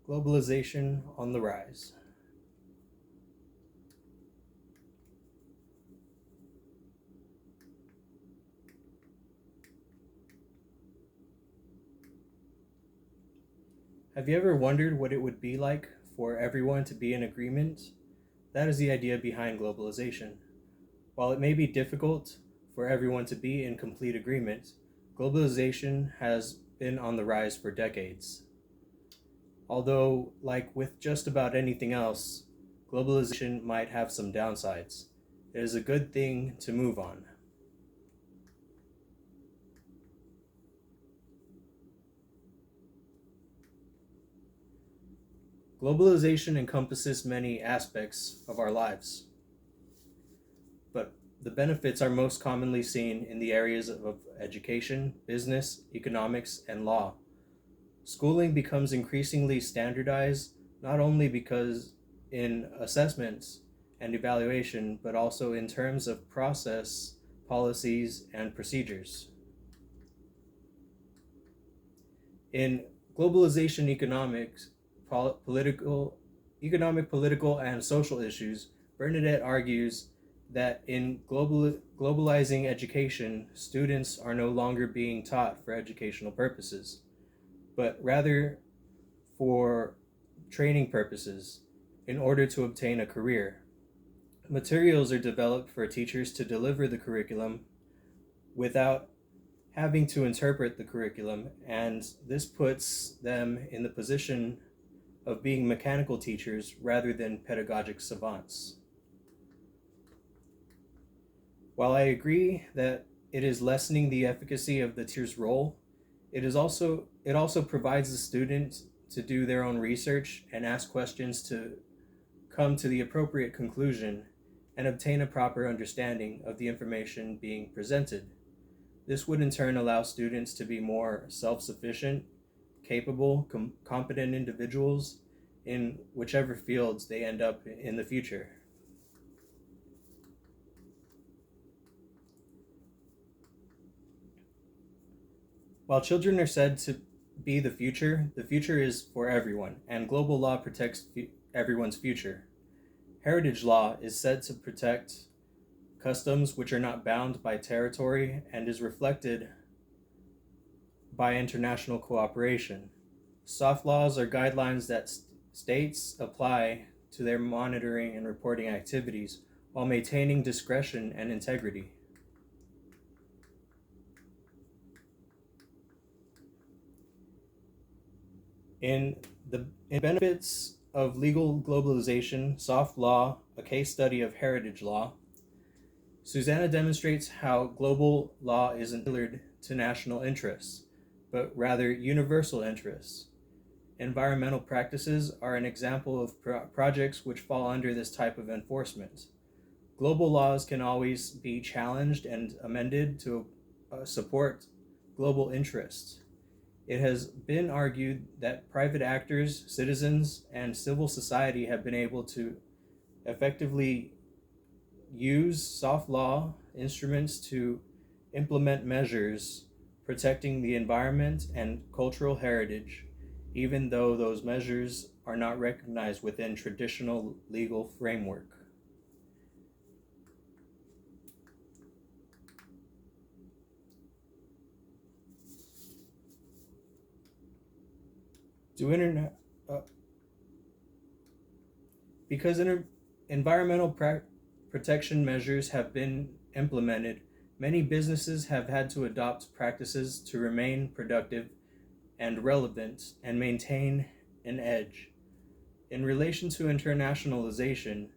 Globalization on the rise. Have you ever wondered what it would be like for everyone to be in agreement? That is the idea behind globalization. While it may be difficult for everyone to be in complete agreement, globalization has been on the rise for decades. Although, like with just about anything else, globalization might have some downsides. It is a good thing to move on. Globalization encompasses many aspects of our lives, but the benefits are most commonly seen in the areas of education, business, economics, and law. Schooling becomes increasingly standardized not only because in assessments and evaluation, but also in terms of process, policies, and procedures. In globalization economics, political, economic, political, and social issues, Bernadette argues that in globalizing education, students are no longer being taught for educational purposes, but rather for training purposes in order to obtain a career. Materials are developed for teachers to deliver the curriculum without having to interpret the curriculum, and this puts them in the position of being mechanical teachers rather than pedagogic savants. While I agree that it is lessening the efficacy of the teacher's role, it also provides the student to do their own research and ask questions to come to the appropriate conclusion and obtain a proper understanding of the information being presented. This would in turn allow students to be more self-sufficient, capable, competent individuals in whichever fields they end up in the future. While children are said to be the future is for everyone, and global law protects everyone's future. Heritage law is said to protect customs which are not bound by territory and is reflected by international cooperation. Soft laws are guidelines that states apply to their monitoring and reporting activities while maintaining discretion and integrity. In benefits of legal globalization, soft law, a case study of heritage law, Susanna demonstrates how global law isn't tailored to national interests, but rather universal interests. Environmental practices are an example of projects which fall under this type of enforcement. Global laws can always be challenged and amended to support global interests. It has been argued that private actors, citizens, and civil society have been able to effectively use soft law instruments to implement measures protecting the environment and cultural heritage, even though those measures are not recognized within traditional legal framework. Do internet because environmental protection measures have been implemented, many businesses have had to adopt practices to remain productive and relevant and maintain an edge. In relation to internationalization,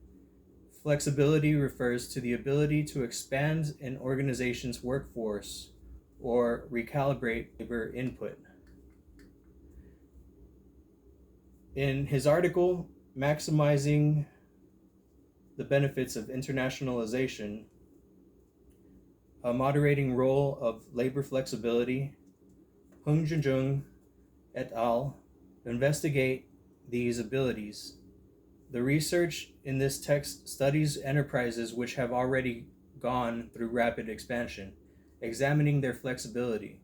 flexibility refers to the ability to expand an organization's workforce or recalibrate labor input. In his article, Maximizing the Benefits of Internationalization, a moderating role of labor flexibility, Hung Jung et al. Investigate these abilities. The research in this text studies enterprises which have already gone through rapid expansion, examining their flexibility.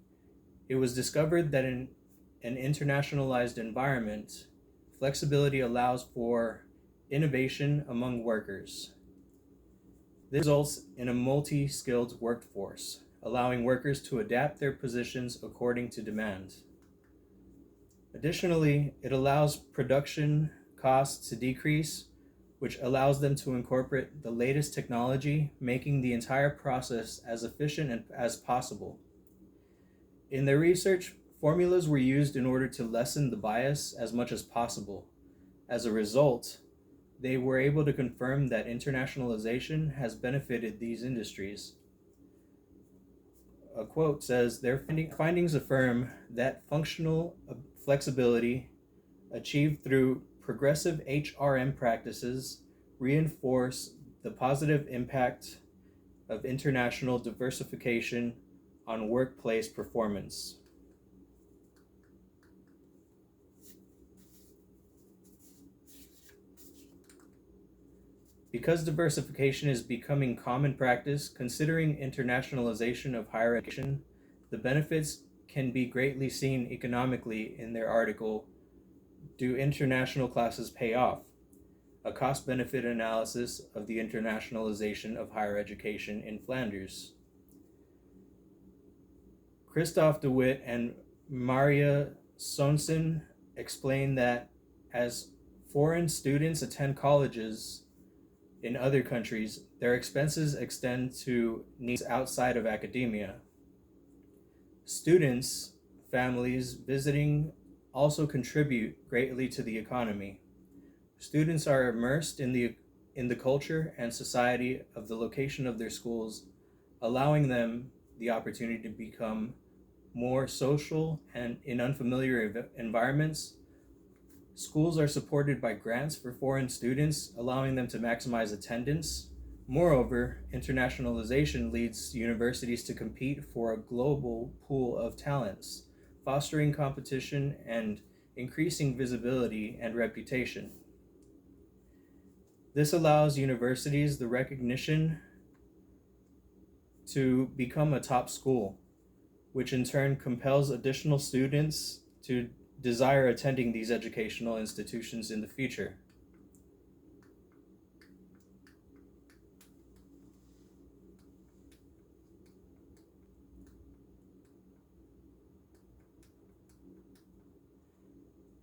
It was discovered that in an internationalized environment, flexibility allows for innovation among workers. This results in a multi-skilled workforce, allowing workers to adapt their positions according to demand. Additionally, it allows production costs to decrease, which allows them to incorporate the latest technology, making the entire process as efficient as possible. In their research, formulas were used in order to lessen the bias as much as possible. As a result, they were able to confirm that internationalization has benefited these industries. A quote says, their findings affirm that functional flexibility achieved through progressive HRM practices reinforce the positive impact of international diversification on workplace performance. Because diversification is becoming common practice, considering internationalization of higher education, the benefits can be greatly seen economically in their article, Do International Classes Pay Off? A cost-benefit analysis of the internationalization of higher education in Flanders. Christophe de Witt and Maria Sonsen explain that as foreign students attend colleges in other countries, their expenses extend to needs outside of academia. Students, families visiting also contribute greatly to the economy. Students are immersed in the culture and society of the location of their schools, allowing them the opportunity to become more social and in unfamiliar environments. Schools are supported by grants for foreign students, allowing them to maximize attendance. Moreover, internationalization leads universities to compete for a global pool of talents, fostering competition and increasing visibility and reputation. This allows universities the recognition to become a top school, which in turn compels additional students to desire attending these educational institutions in the future.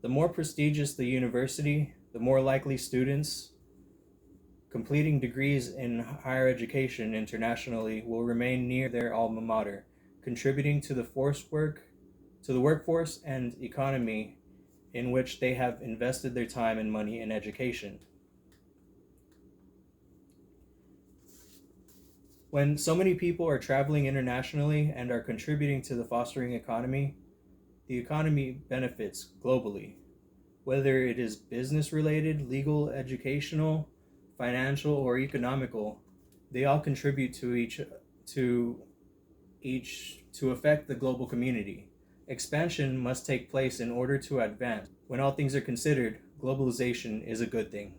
The more prestigious the university, the more likely students completing degrees in higher education internationally will remain near their alma mater, contributing to the workforce and economy in which they have invested their time and money in education. When so many people are traveling internationally and are contributing to the fostering economy, the economy benefits globally. Whether it is business related, legal, educational, financial, or economical, they all contribute to affect the global community. Expansion must take place in order to advance. When all things are considered, globalization is a good thing.